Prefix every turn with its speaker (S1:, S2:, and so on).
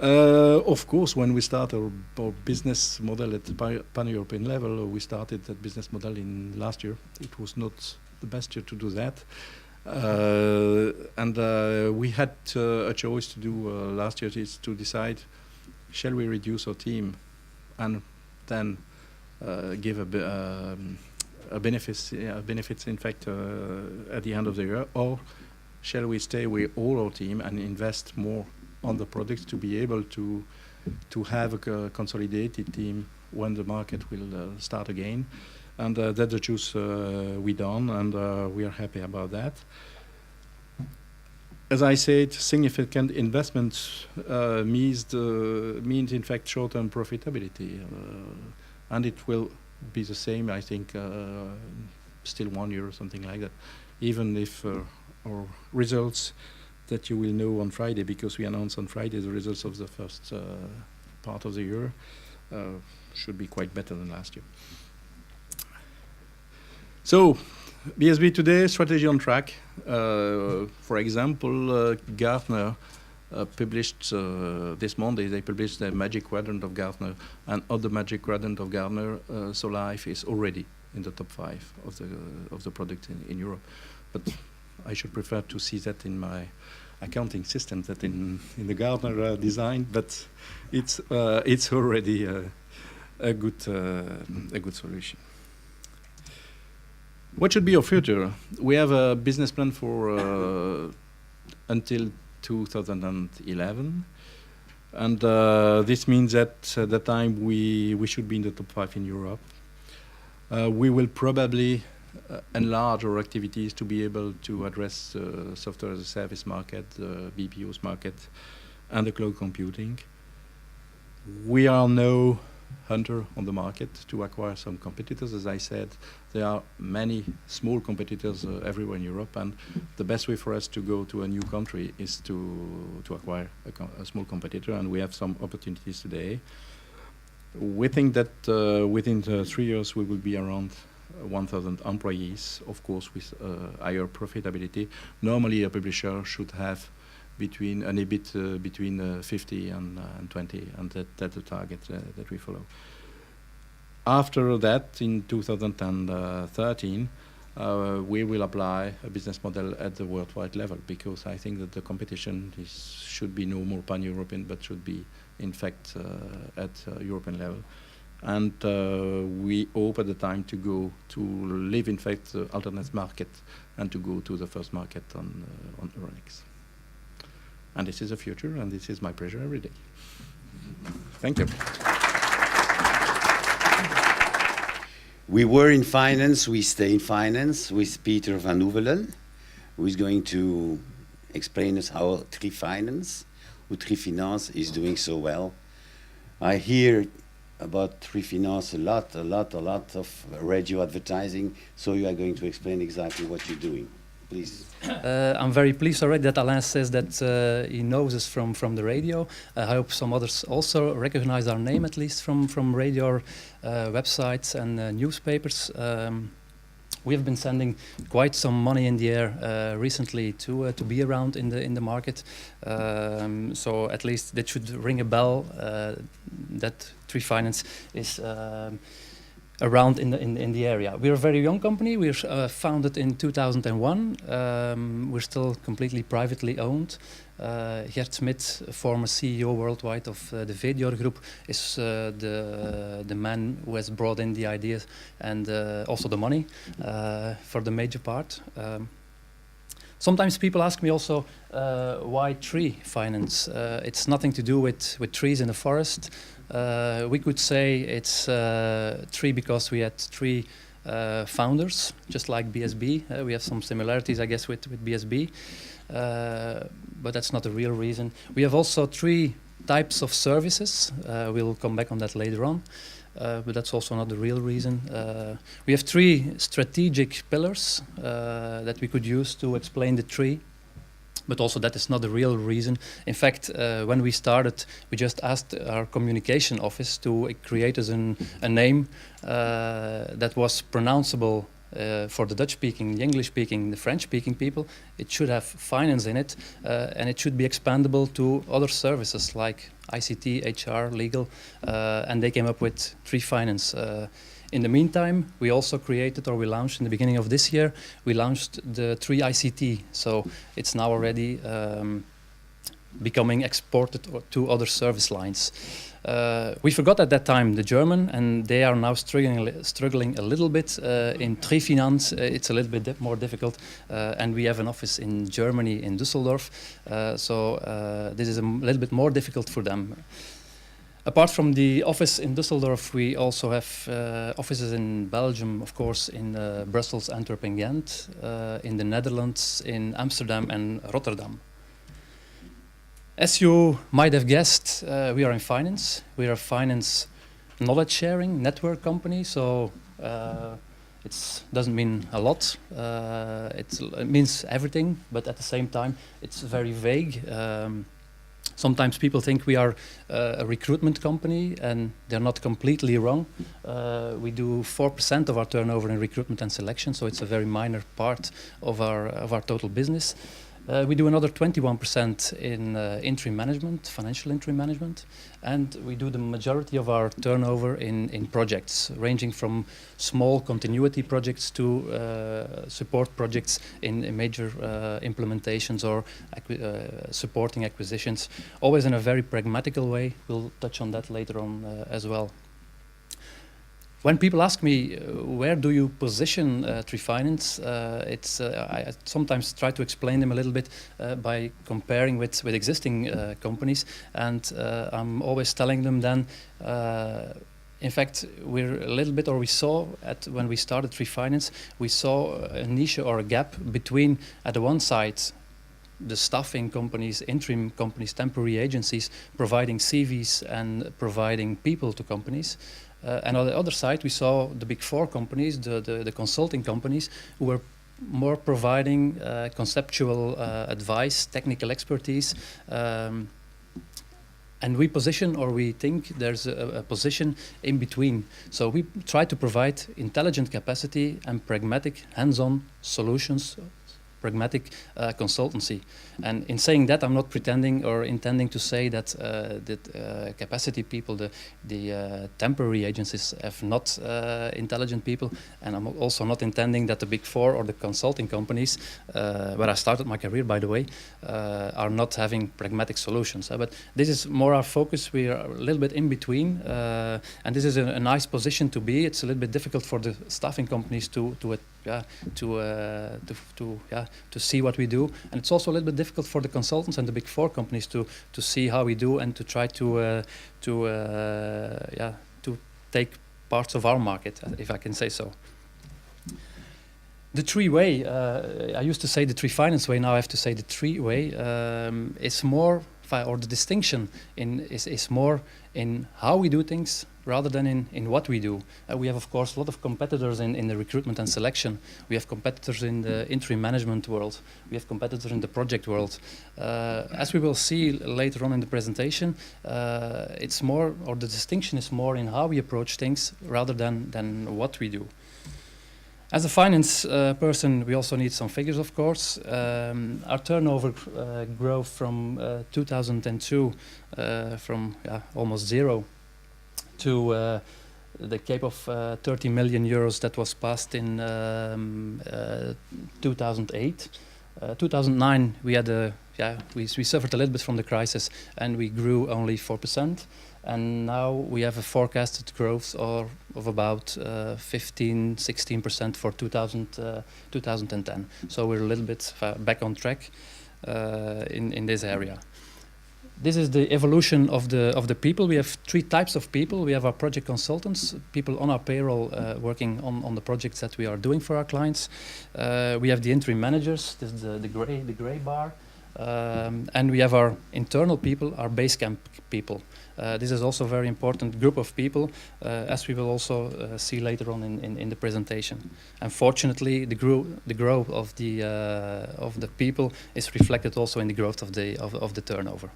S1: Of course, when we start our business model at the pan-European level, we started that business model in last year. It was not the best year to do that. And we had a choice to do last year, is to decide, shall we reduce our team and then give a benefits in fact at the end of the year, or shall we stay with all our team and invest more on the products to be able to have a consolidated team when the market will start again. And that's the choice we done, and we are happy about that. As I said, significant investments means in fact short-term profitability, and it will be the same, I think, still 1 year or something like that, even if our results that you will know on Friday, because we announce on Friday the results of the first part of the year, should be quite better than last year. So, BSB today, strategy on track. For example, Gartner published this Monday, they published the Magic Quadrant of Gartner, and on the Magic Quadrant of Gartner, SoLife is already in the top 5 of the product in Europe. But I should prefer to see that in my accounting system that in the Gartner design, but it's already a good solution. What should be our future? We have a business plan for until 2011, and this means that at that time we should be in the top 5 in Europe. We will probably enlarge our activities to be able to address the software as a service market, the BPOs market, and the cloud computing. We are now hunter on the market to acquire some competitors. As I said, there are many small competitors everywhere in Europe, and the best way for us to go to a new country is to acquire a small competitor, and we have some opportunities today. We think that within 3 years we will be around 1,000 employees, of course with higher profitability. Normally a publisher should have between an EBIT between 50 and 20, and that's the target that we follow. After that, in 2013, we will apply a business model at the worldwide level, because I think that the competition should be no more pan-European, but should be, in fact, at European level. And we hope at the time to live, in fact, the alternate market and to go to the first market on Euronext. And this is the future, and this is my pleasure every day. Thank you.
S2: We were in finance, we stay in finance with Peter van Oevelen, who is going to explain us how Trifinance, who Trifinance is doing so well. I hear about Trifinance a lot of radio advertising, so you are going to explain exactly what you're doing. Please.
S3: I'm very pleased already that Alain says that he knows us from the radio. I hope some others also recognize our name, at least from radio websites and newspapers. We have been sending quite some money in the air recently to be around in the market. So at least that should ring a bell that Trifinance is around in the area. We're a very young company. We're founded in 2001. We're still completely privately owned. Gert Smit, former CEO worldwide of the Vedior Group, is the man who has brought in the ideas and also the money for the major part. Sometimes people ask me also, why Trifinance? It's nothing to do with trees in the forest. We could say it's tree because we had 3 founders, just like BSB. We have some similarities, I guess, with BSB, but that's not the real reason. We have also 3 types of services. We'll come back on that later on, but that's also not the real reason. We have 3 strategic pillars that we could use to explain the tree. But also that is not the real reason. In fact, when we started, we just asked our communication office to create us a name that was pronounceable for the Dutch-speaking, the English-speaking, the French-speaking people, it should have finance in it, and it should be expandable to other services like ICT, HR, legal, and they came up with Trois Finance. In the meantime, we also created, or we launched in the beginning of this year, we launched the Trois ICT. So it's now already becoming exported to other service lines. We forgot at that time the German, and they are now struggling a little bit. In Trois Finance, it's a little bit more difficult, and we have an office in Germany, in Düsseldorf, so this is a little bit more difficult for them. Apart from the office in Düsseldorf, we also have offices in Belgium, of course, in Brussels, Antwerp and Ghent, in the Netherlands, in Amsterdam and Rotterdam. As you might have guessed, we are in finance. We are a finance knowledge sharing network company, so it doesn't mean a lot. It means everything, but at the same time, it's very vague. Sometimes people think we are a recruitment company, and they're not completely wrong. We do 4% of our turnover in recruitment and selection, so it's a very minor part of our total business. We do another 21% in interim management, financial interim management, and we do the majority of our turnover in projects, ranging from small continuity projects to support projects in major implementations or supporting acquisitions, always in a very pragmatical way. We'll touch on that later on as well. When people ask me, where do you position Trois Finance, I sometimes try to explain them a little bit by comparing with existing companies, and I'm always telling them then, in fact, we're a little bit, or we saw when we started Trois Finance, we saw a niche or a gap between, at the one side, the staffing companies, interim companies, temporary agencies, providing CVs and providing people to companies. And on the other side, we saw the big four companies, the consulting companies, who were more providing conceptual advice, technical expertise. And we position, or we think there's a position in between. So we try to provide intelligent capacity and pragmatic hands-on solutions, pragmatic consultancy. And in saying that, I'm not pretending or intending to say that capacity people, the temporary agencies, have not intelligent people, and I'm also not intending that the big four or the consulting companies, where I started my career, by the way, are not having pragmatic solutions. But this is more our focus. We are a little bit in between, and this is a nice position to be. It's a little bit difficult for the staffing companies to see what we do, and it's also a little bit difficult for the consultants and the big four companies to see how we do and to try to take parts of our market, if I can say so. The Trois way, I used to say the Trois Finance way, now I have to say the Trois way, is more, or the distinction is more in how we do things rather than in what we do. We have, of course, a lot of competitors in the recruitment and selection. We have competitors in the interim management world. We have competitors in the project world. As we will see later on in the presentation, it's more, or the distinction is more in how we approach things rather than what we do. As a finance person, we also need some figures, of course. Our turnover growth from 2002 from almost zero to the cape of 30 million euros that was passed in 2008. 2009, we had we suffered a little bit from the crisis, and we grew only 4%. And now we have a forecasted growth of about 15–16% for 2010. So we're a little bit back on track in this area. This is the evolution of the people. We have three types of people. We have our project consultants, people on our payroll working on the projects that we are doing for our clients. We have the interim managers. This is the gray bar. And we have our internal people, our base camp people. This is also a very important group of people, as we will also see later on in the presentation. Unfortunately, the growth of the people is reflected also in the growth of the turnover.